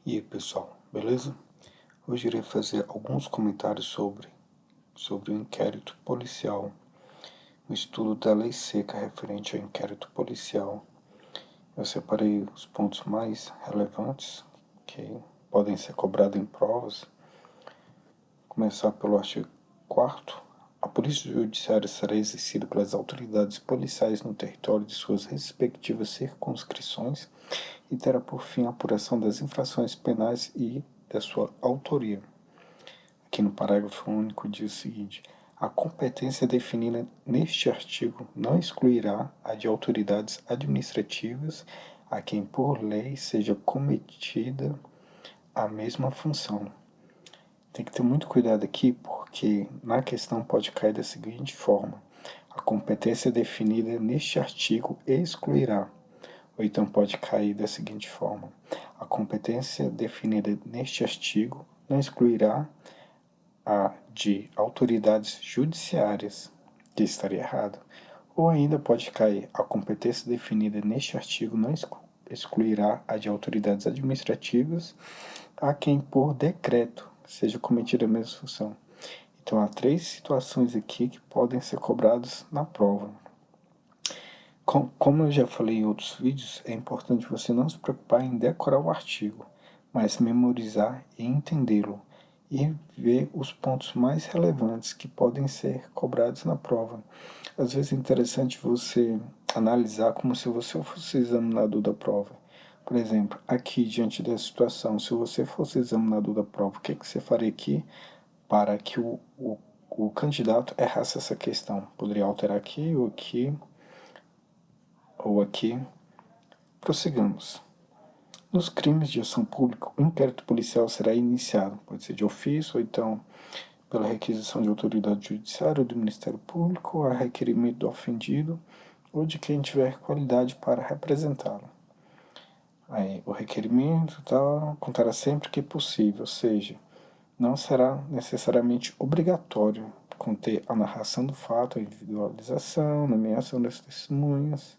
E aí pessoal, beleza? Hoje irei fazer alguns comentários sobre o inquérito policial, o estudo da lei seca referente ao inquérito policial. Eu separei os pontos mais relevantes que podem ser cobrados em provas. Começar pelo artigo 4º. A polícia judiciária será exercida pelas autoridades policiais no território de suas respectivas circunscrições e terá por fim a apuração das infrações penais e da sua autoria. Aqui no parágrafo único diz o seguinte: a competência definida neste artigo não excluirá a de autoridades administrativas a quem por lei seja cometida a mesma função. Tem que ter muito cuidado aqui, porque na questão pode cair da seguinte forma: a competência definida neste artigo excluirá, ou então pode cair da seguinte forma: a competência definida neste artigo não excluirá a de autoridades judiciárias, que estaria errado, ou ainda pode cair: a competência definida neste artigo não excluirá a de autoridades administrativas a quem por decreto seja cometida a mesma função. Então há três situações aqui que podem ser cobradas na prova. Como eu já falei em outros vídeos, é importante você não se preocupar em decorar o artigo, mas memorizar e entendê-lo, e ver os pontos mais relevantes que podem ser cobrados na prova. Às vezes é interessante você analisar como se você fosse examinador da prova. Por exemplo, aqui diante dessa situação, se você fosse examinador da prova, o que você faria aqui para que o candidato errasse essa questão? Poderia alterar aqui ou aqui. Prossigamos. Nos crimes de ação pública, o inquérito policial será iniciado, pode ser de ofício ou então pela requisição de autoridade judiciária ou do Ministério Público, ou a requerimento do ofendido ou de quem tiver qualidade para representá-lo. Aí, o requerimento contará sempre que possível, ou seja, não será necessariamente obrigatório conter a narração do fato, a individualização, nomeação das testemunhas.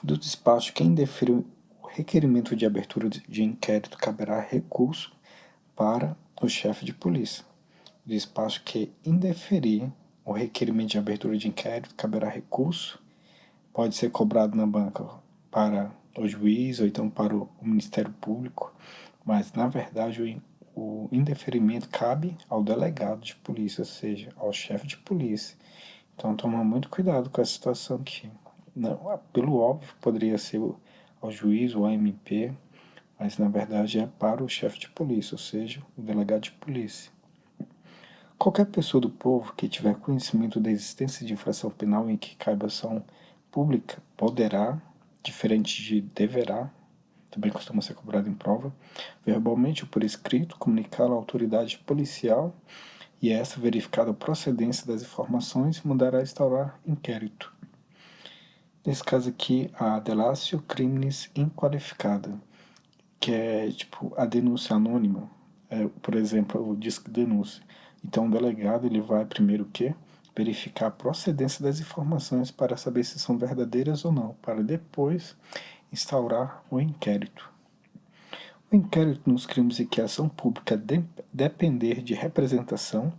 Do despacho, quem deferir o requerimento de abertura de inquérito caberá recurso para o chefe de polícia. Despacho que indeferir o requerimento de abertura de inquérito caberá recurso, pode ser cobrado na banca para o juiz ou então para o Ministério Público, mas na verdade o indeferimento cabe ao delegado de polícia, ou seja, ao chefe de polícia. Então toma muito cuidado com essa situação aqui. Não, pelo óbvio poderia ser ao juiz ou ao MP, mas na verdade é para o chefe de polícia, ou seja, o delegado de polícia. Qualquer pessoa do povo que tiver conhecimento da existência de infração penal em que caiba ação pública poderá, diferente de deverá, também costuma ser cobrado em prova, verbalmente ou por escrito, comunicá-lo à autoridade policial e essa, verificada a procedência das informações, mandará instaurar inquérito. Nesse caso aqui, a delatio criminis inqualificada, que é tipo a denúncia anônima, por exemplo, o disco de denúncia. Então o delegado ele vai primeiro o quê? Verificar a procedência das informações para saber se são verdadeiras ou não, para depois instaurar o inquérito. O inquérito nos crimes em que a ação pública depender de representação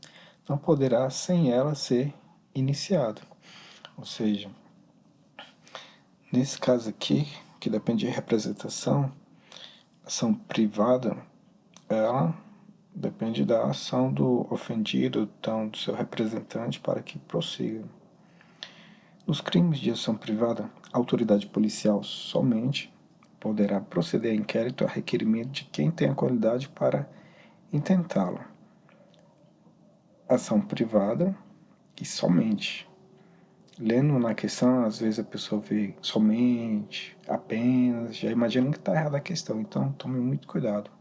não poderá sem ela ser iniciado. Ou seja, nesse caso aqui, que depende de representação, ação privada, ela depende da ação do ofendido, então do seu representante, para que prossiga. Nos crimes de ação privada, a autoridade policial somente poderá proceder a inquérito a requerimento de quem tem a qualidade para intentá-lo. Ação privada e somente. Lendo na questão, às vezes a pessoa vê somente, apenas, já imagina que está errada a questão, então tome muito cuidado.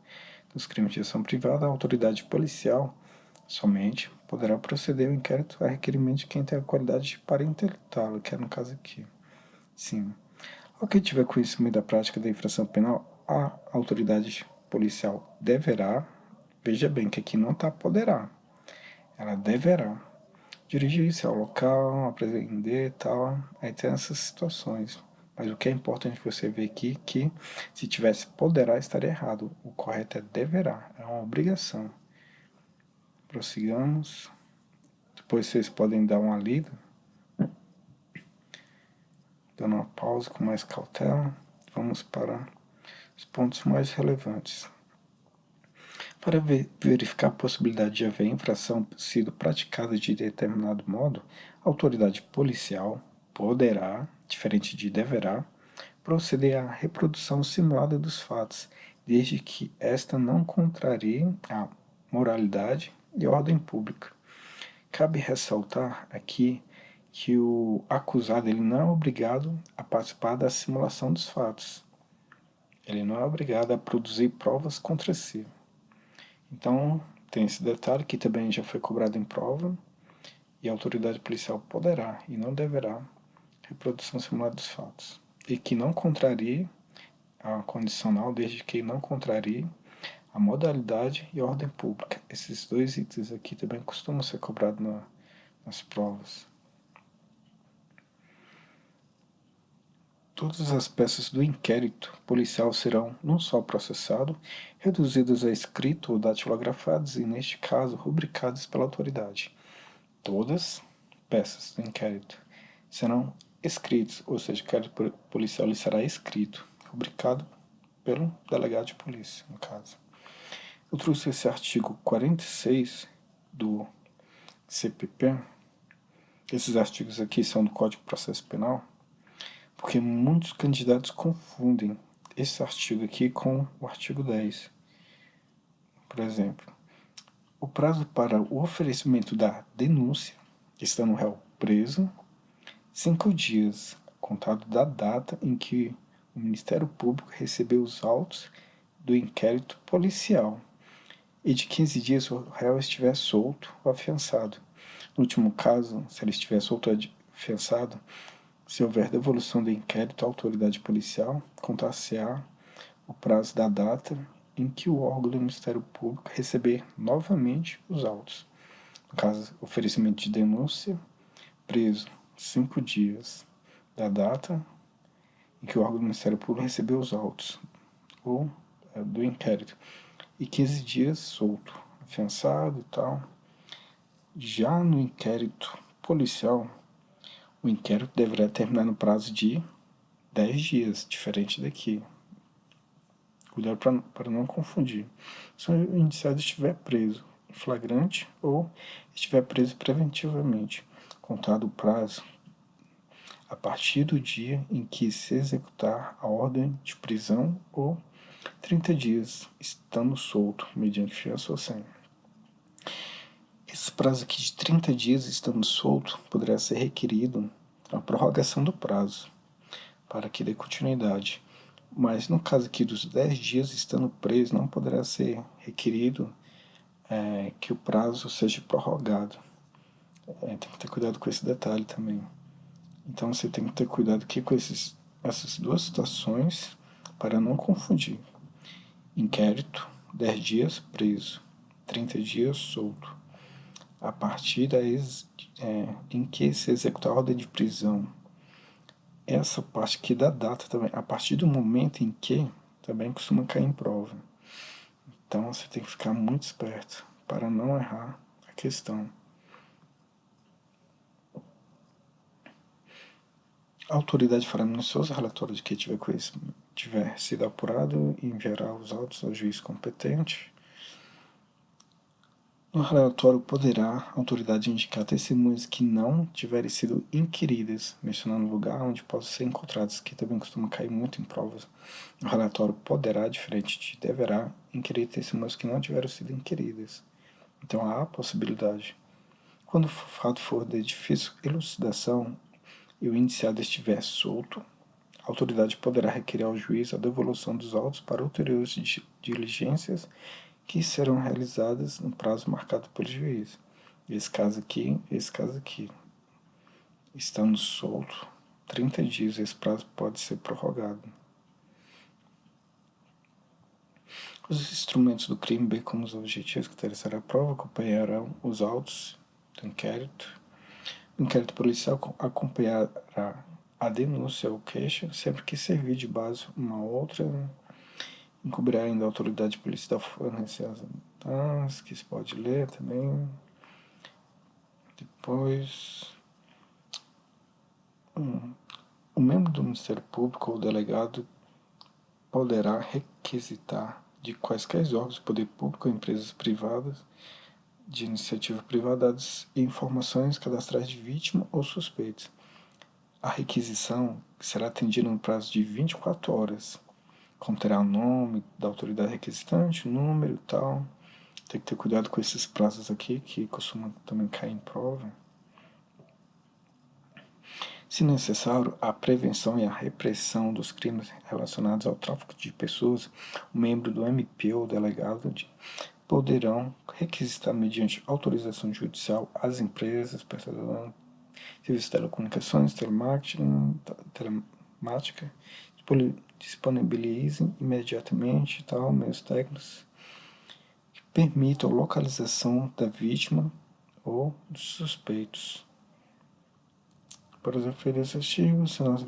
Nos crimes de ação privada, a autoridade policial somente poderá proceder ao inquérito a requerimento de quem tem a qualidade para intentá-lo, que é no caso aqui. Sim. Ao que tiver conhecimento da prática da infração penal, a autoridade policial deverá, veja bem que aqui não está poderá, ela deverá dirigir-se ao local, apreender e tal, aí tem essas situações. Mas o que é importante você ver aqui que se tivesse poderá estaria errado. O correto é deverá, é uma obrigação. Prossigamos. Depois vocês podem dar uma lida, dando uma pausa com mais cautela. Vamos para os pontos mais relevantes. Para verificar a possibilidade de haver infração sido praticada de determinado modo, a autoridade policial poderá, diferente de deverá, proceder à reprodução simulada dos fatos, desde que esta não contrarie a moralidade e a ordem pública. Cabe ressaltar aqui que o acusado ele não é obrigado a participar da simulação dos fatos. Ele não é obrigado a produzir provas contra si. Então, tem esse detalhe que também já foi cobrado em prova, e a autoridade policial poderá e não deverá reprodução simulada dos fatos. E que não contrarie a condicional, desde que não contrarie a modalidade e a ordem pública. Esses dois itens aqui também costumam ser cobrados nas provas. Todas as peças do inquérito policial serão, num só processado, reduzidas a escrito ou datilografadas e, neste caso, rubricadas pela autoridade. Todas peças do inquérito serão escritas, ou seja, o inquérito policial lhe será escrito, rubricado pelo delegado de polícia, no caso. Eu trouxe esse artigo 46 do CPP. Esses artigos aqui são do Código de Processo Penal, porque muitos candidatos confundem esse artigo aqui com o artigo 10. Por exemplo, o prazo para o oferecimento da denúncia, estando o réu preso, 5 dias, contado da data em que o Ministério Público recebeu os autos do inquérito policial, e de 15 dias o réu estiver solto ou afiançado. No último caso, se ele estiver solto ou afiançado, se houver devolução do inquérito à autoridade policial, contar-se-á o prazo da data em que o órgão do Ministério Público receber novamente os autos. No caso, oferecimento de denúncia, preso 5 dias da data em que o órgão do Ministério Público recebeu os autos ou do inquérito, e 15 dias solto, afiançado e tal. Já no inquérito policial, o inquérito deverá terminar no prazo de 10 dias, diferente daqui. Cuidado para não confundir. Se o indiciado estiver preso em flagrante ou estiver preso preventivamente, contado o prazo a partir do dia em que se executar a ordem de prisão ou 30 dias, estando solto, mediante fiança ou sem. Esse prazo aqui de 30 dias, estando solto, poderá ser requerido a prorrogação do prazo, para que dê continuidade. Mas no caso aqui dos 10 dias, estando preso, não poderá ser requerido que o prazo seja prorrogado. Tem que ter cuidado com esse detalhe também. Então você tem que ter cuidado aqui com essas duas situações para não confundir. Inquérito, 10 dias preso, 30 dias solto. A partir em que se executar a ordem de prisão, essa parte aqui da data também, a partir do momento em que, também costuma cair em prova. Então você tem que ficar muito esperto para não errar a questão. A autoridade fará minucioso relatório de que tiver sido apurado e enviará os autos ao juiz competente. No relatório poderá a autoridade indicar testemunhas que não tiverem sido inquiridas, mencionando o lugar onde possam ser encontradas, que também costuma cair muito em provas. O relatório poderá, diferente de deverá, inquirir testemunhas que não tiveram sido inquiridas. Então há a possibilidade. Quando o fato for de difícil elucidação e o indiciado estiver solto, a autoridade poderá requerer ao juiz a devolução dos autos para ulteriores diligências que serão realizadas no prazo marcado pelo juiz. Esse caso aqui, estando solto, 30 dias, esse prazo pode ser prorrogado. Os instrumentos do crime, bem como os objetivos que interessarão a prova, acompanharão os autos do inquérito. O inquérito policial acompanhará a denúncia ou queixa sempre que servir de base uma outra, encobrir ainda a autoridade policial fornecer as dados, que se pode ler também. Depois, o membro do Ministério Público ou o delegado poderá requisitar de quaisquer órgãos do poder público ou empresas privadas de iniciativa privada dados e informações cadastrais de vítima ou suspeitos. A requisição será atendida no prazo de 24 horas. Conterá o nome da autoridade requisitante, o número e tal. Tem que ter cuidado com esses prazos aqui, que costumam também cair em prova. Se necessário, a prevenção e a repressão dos crimes relacionados ao tráfico de pessoas, o membro do MP ou delegado poderão requisitar, mediante autorização judicial, às empresas prestadoras de serviços de telecomunicações, telemática, disponibilizem imediatamente meios técnicos que permitam a localização da vítima ou dos suspeitos. Para os referidos artigos, se nós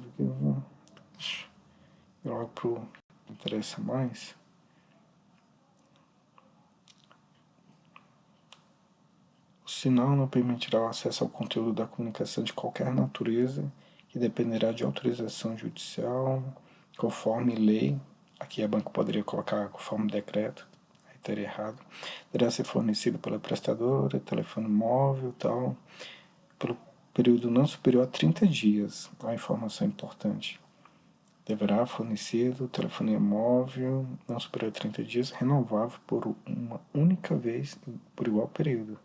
logo para o que interessa mais. O sinal não permitirá o acesso ao conteúdo da comunicação de qualquer natureza, que dependerá de autorização judicial, conforme lei. Aqui a banca poderia colocar conforme decreto, aí teria errado. Deverá ser fornecido pela prestadora, telefone móvel tal, pelo período não superior a 30 dias. A informação importante. Deverá fornecido telefonia móvel não superior a 30 dias, renovável por uma única vez por igual período.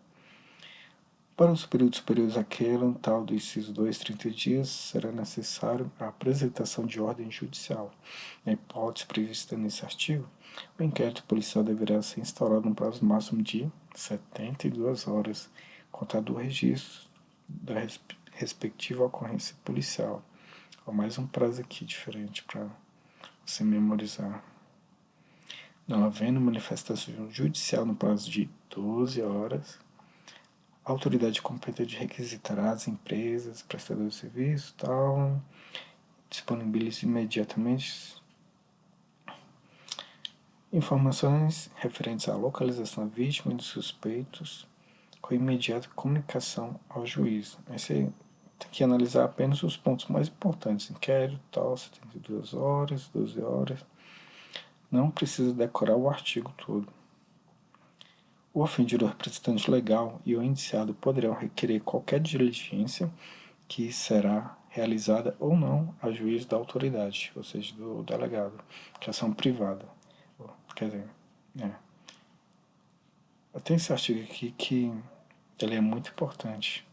Para os períodos superiores àquele, tal do inciso 2, 30 dias, será necessário a apresentação de ordem judicial. Na hipótese prevista nesse artigo, o inquérito policial deverá ser instaurado no prazo máximo de 72 horas, contado o registro da respectiva ocorrência policial. Há mais um prazo aqui diferente para você memorizar. Não havendo manifestação judicial no prazo de 12 horas, a autoridade competente requisitará as empresas, prestadores de serviço, tal, disponibilize imediatamente informações referentes à localização da vítima e dos suspeitos com imediata comunicação ao juiz. Aí você tem que analisar apenas os pontos mais importantes, inquérito, tal, 72 horas, 12 horas. Não precisa decorar o artigo todo. O ofendido, o representante legal e o indiciado poderão requerer qualquer diligência que será realizada ou não a juízo da autoridade, ou seja, do delegado, que é ação privada. Quer dizer, tem esse artigo aqui que ele é muito importante.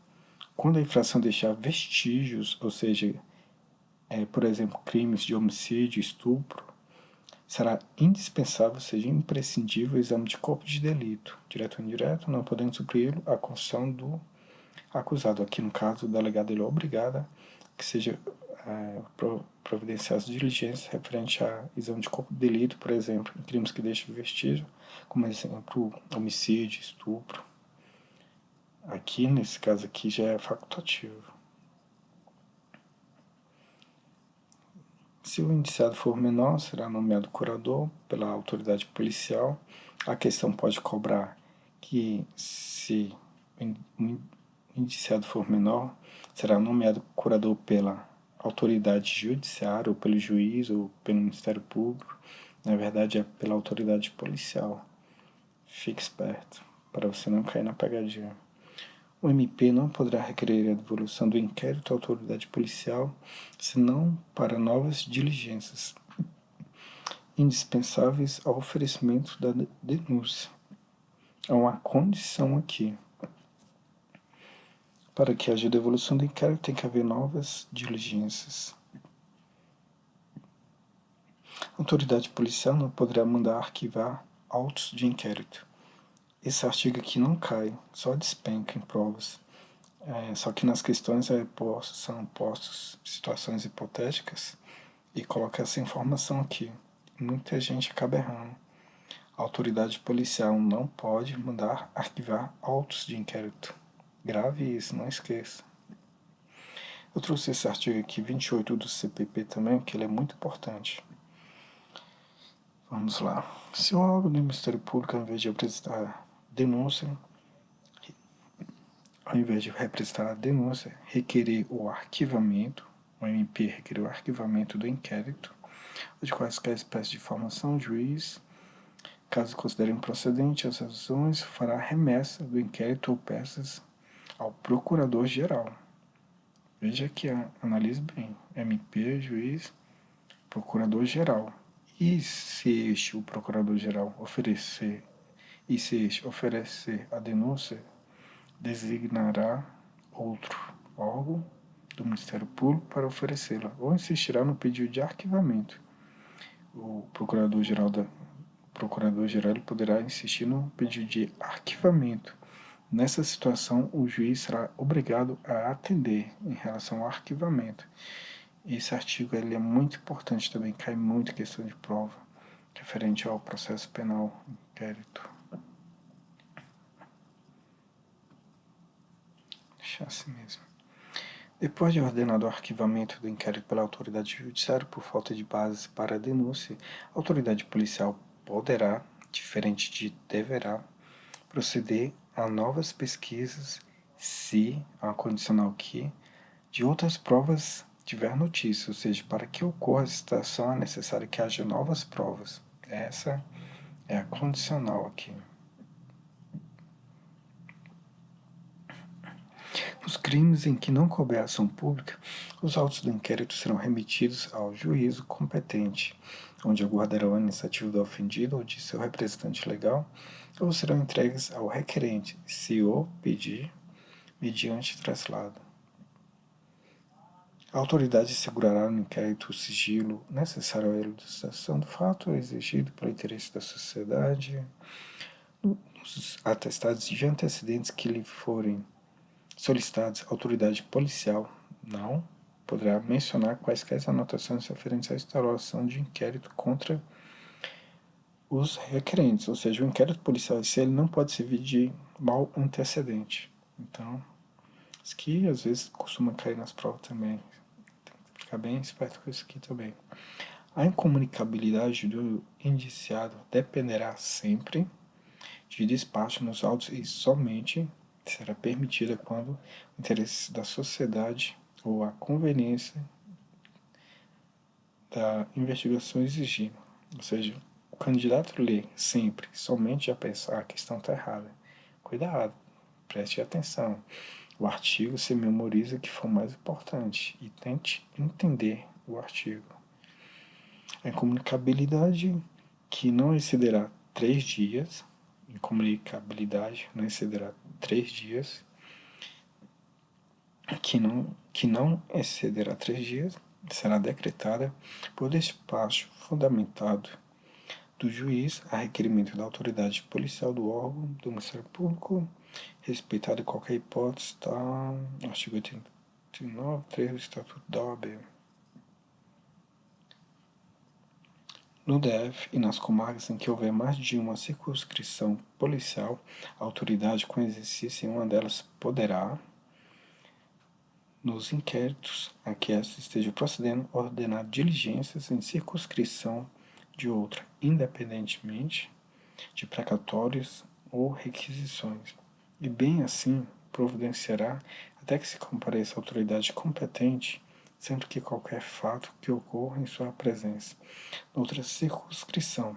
Quando a infração deixar vestígios, ou seja, por exemplo, crimes de homicídio, estupro, será indispensável, ou seja, imprescindível o exame de corpo de delito, direto ou indireto, não podendo suprir a confissão do acusado. Aqui, no caso, o delegado ele é obrigado que seja providenciar as diligências referente a exame de corpo de delito, por exemplo, em crimes que deixam vestígio, como exemplo, homicídio, estupro. Aqui, nesse caso aqui, já é facultativo. Se o indiciado for menor, será nomeado curador pela autoridade policial. A questão pode cobrar que, se o indiciado for menor, será nomeado curador pela autoridade judiciária, ou pelo juiz, ou pelo Ministério Público. Na verdade, é pela autoridade policial. Fique esperto, para você não cair na pegadinha. O MP não poderá requerer a devolução do inquérito à autoridade policial, senão para novas diligências, indispensáveis ao oferecimento da denúncia. Há uma condição aqui. Para que haja devolução do inquérito, tem que haver novas diligências. A autoridade policial não poderá mandar arquivar autos de inquérito. Esse artigo aqui não cai, só despenca em provas. Só que nas questões são postas situações hipotéticas e coloca essa informação aqui. Muita gente acaba errando. A autoridade policial não pode mandar arquivar autos de inquérito. Grave isso, não esqueça. Eu trouxe esse artigo aqui, 28 do CPP também, que ele é muito importante. Vamos lá. Se o órgão do Ministério Público, ao invés de apresentar denúncia, requerer o arquivamento, o MP requerer o arquivamento do inquérito, ou de quaisquer espécies de informação, o juiz, caso considere improcedente as razões, fará remessa do inquérito ou peças ao Procurador-Geral. Veja que analise bem. MP, juiz, Procurador-Geral. E se este, o Procurador-Geral, oferecer a denúncia, designará outro órgão do Ministério Público para oferecê-la, ou insistirá no pedido de arquivamento. O Procurador-Geral poderá insistir no pedido de arquivamento. Nessa situação, o juiz será obrigado a atender em relação ao arquivamento. Esse artigo ele é muito importante também, cai muito questão de prova, referente ao processo penal, inquérito. Deixar assim mesmo. Depois de ordenado o arquivamento do inquérito pela autoridade judiciária por falta de base para a denúncia, a autoridade policial poderá, diferente de deverá, proceder a novas pesquisas se, a condicional que, de outras provas tiver notícia, ou seja, para que ocorra a situação é necessário que haja novas provas. Essa é a condicional aqui. Nos crimes em que não couber ação pública, os autos do inquérito serão remetidos ao juízo competente, onde aguardarão a iniciativa do ofendido ou de seu representante legal, ou serão entregues ao requerente, se o pedir, mediante traslado. A autoridade assegurará no inquérito o sigilo necessário à elucidação do fato exigido pelo interesse da sociedade, nos atestados de antecedentes que lhe forem solicitados. A autoridade policial não poderá mencionar quaisquer anotações referentes à instauração de inquérito contra os requerentes, ou seja, o inquérito policial se ele não pode servir de mal antecedente. Então, isso que às vezes costuma cair nas provas também. Tem que ficar bem esperto com isso aqui também. A incomunicabilidade do indiciado dependerá sempre de despacho nos autos e somente será permitida quando o interesse da sociedade ou a conveniência da investigação exigir. Ou seja, o candidato lê sempre, somente a pensar, a questão está errada. Cuidado, preste atenção. O artigo se memoriza o que for mais importante e tente entender o artigo. A incomunicabilidade que não excederá 3 dias, incomunicabilidade não excederá 3 dias, que não excederá 3 dias, será decretada por despacho fundamentado do juiz a requerimento da autoridade policial do órgão do Ministério Público, respeitada qualquer hipótese, tá? Artigo 89, 3 do Estatuto da OAB. No DF e nas comarcas em que houver mais de uma circunscrição policial, a autoridade com exercício em uma delas poderá, nos inquéritos a que esta esteja procedendo, ordenar diligências em circunscrição de outra, independentemente de precatórios ou requisições, e bem assim providenciará até que se compareça a autoridade competente, sempre que qualquer fato que ocorra em sua presença, noutra circunscrição,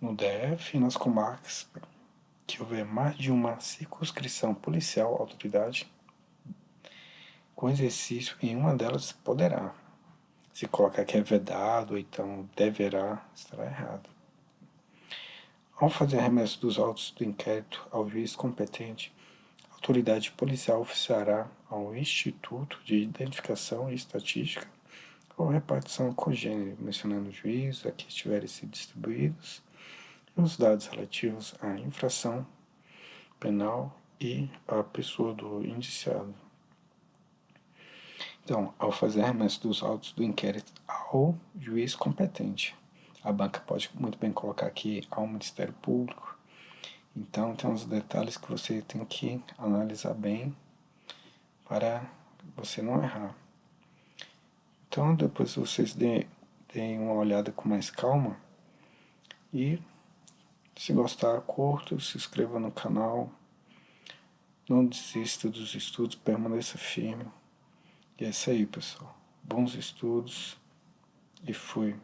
no DF e nas comarcas que houver mais de uma circunscrição policial, a autoridade com exercício em uma delas poderá. Se colocar que é vedado, ou então deverá, estará errado. Ao fazer a remessa dos autos do inquérito ao juiz competente, a autoridade policial oficiará ao Instituto de Identificação e Estatística ou repartição congênere, mencionando o juiz a que estiverem sido distribuídos e os dados relativos à infração penal e à pessoa do indiciado. Então, ao fazer a remessa dos autos do inquérito ao juiz competente, a banca pode muito bem colocar aqui ao Ministério Público. Então, tem uns detalhes que você tem que analisar bem para você não errar. Então depois vocês deem uma olhada com mais calma e se gostar, curta, se inscreva no canal, não desista dos estudos, permaneça firme. E é isso aí, pessoal. Bons estudos e fui.